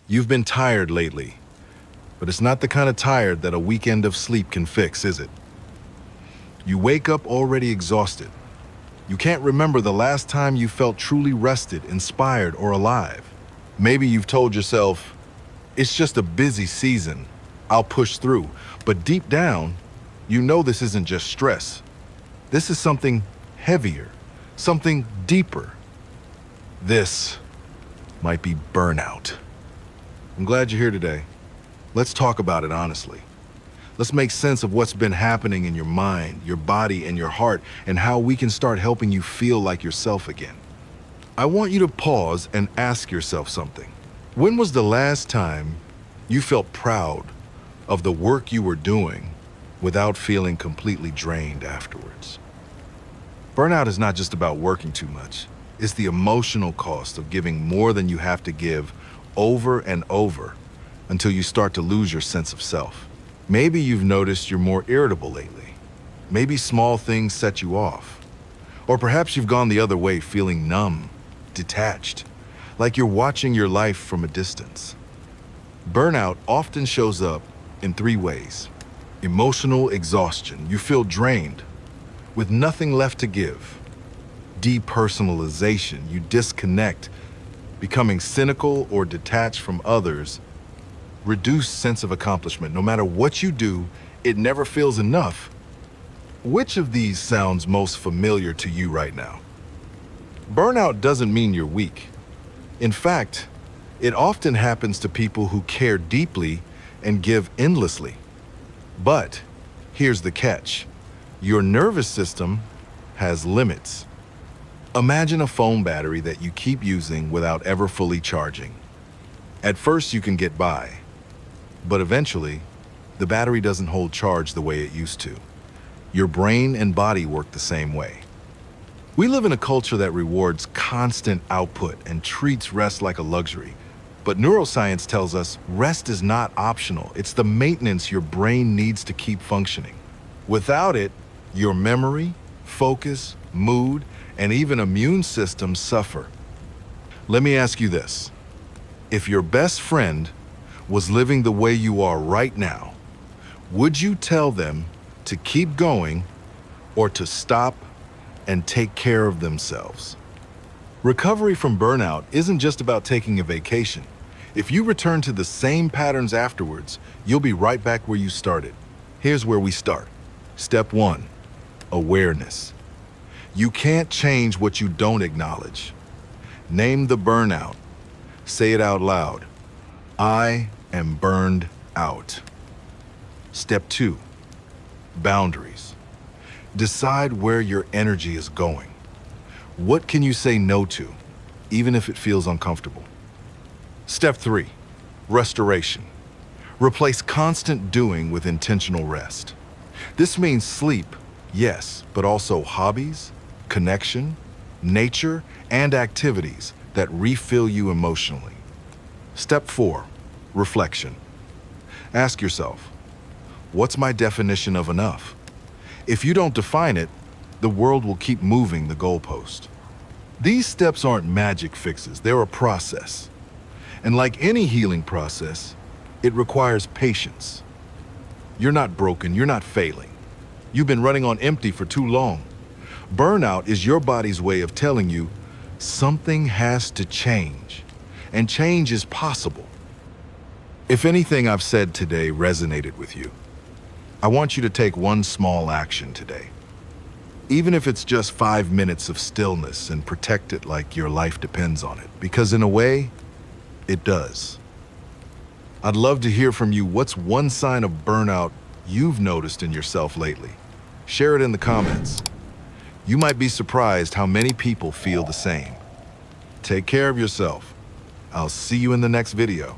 You've been tired lately, but it's not the kind of tired that a weekend of sleep can fix, is it? You wake up already exhausted. You can't remember the last time you felt truly rested, inspired, or alive. Maybe you've told yourself, it's just a busy season, I'll push through. But deep down, you know this isn't just stress. This is something heavier, something deeper. This might be burnout. I'm glad you're here today. Let's talk about it honestly. Let's make sense of what's been happening in your mind, your body, and your heart, and how we can start helping you feel like yourself again. I want you to pause and ask yourself something. When was the last time you felt proud of the work you were doing without feeling completely drained afterwards? Burnout is not just about working too much. It's the emotional cost of giving more than you have to give over and over until you start to lose your sense of self. Maybe you've noticed you're more irritable lately. Maybe small things set you off. Or perhaps you've gone the other way, feeling numb, detached, like you're watching your life from a distance. Burnout often shows up in three ways. Emotional exhaustion. You feel drained, with nothing left to give. Depersonalization. You disconnect, becoming cynical or detached from others. Reduced sense of accomplishment. No matter what you do, it never feels enough. Which of these sounds most familiar to you right now? Burnout doesn't mean you're weak. In fact, it often happens to people who care deeply and give endlessly. But here's the catch. Your nervous system has limits. Imagine a phone battery that you keep using without ever fully charging. At first you can get by, but eventually the battery doesn't hold charge the way it used to. Your brain and body work the same way. We live in a culture that rewards constant output and treats rest like a luxury. But neuroscience tells us rest is not optional. It's the maintenance your brain needs to keep functioning. Without it, your memory, focus, mood, and even immune system suffer. Let me ask you this. If your best friend was living the way you are right now, would you tell them to keep going or to stop and take care of themselves? Recovery from burnout isn't just about taking a vacation. If you return to the same patterns afterwards, you'll be right back where you started. Here's where we start. Step 1, awareness. You can't change what you don't acknowledge. Name the burnout. Say it out loud. I am burned out. Step 2, boundaries. Decide where your energy is going. What can you say no to, even if it feels uncomfortable? Step 3, restoration. Replace constant doing with intentional rest. This means sleep, yes, but also hobbies, connection, nature, and activities that refill you emotionally. Step 4, reflection. Ask yourself, what's my definition of enough? If you don't define it, the world will keep moving the goalpost. These steps aren't magic fixes, they're a process. And like any healing process, it requires patience. You're not broken, you're not failing. You've been running on empty for too long. Burnout is your body's way of telling you something has to change, and change is possible. If anything I've said today resonated with you, I want you to take one small action today. Even if it's just 5 minutes of stillness, and protect it like your life depends on it, because in a way, it does. I'd love to hear from you. What's one sign of burnout you've noticed in yourself lately? Share it in the comments. You might be surprised how many people feel the same. Take care of yourself. I'll see you in the next video.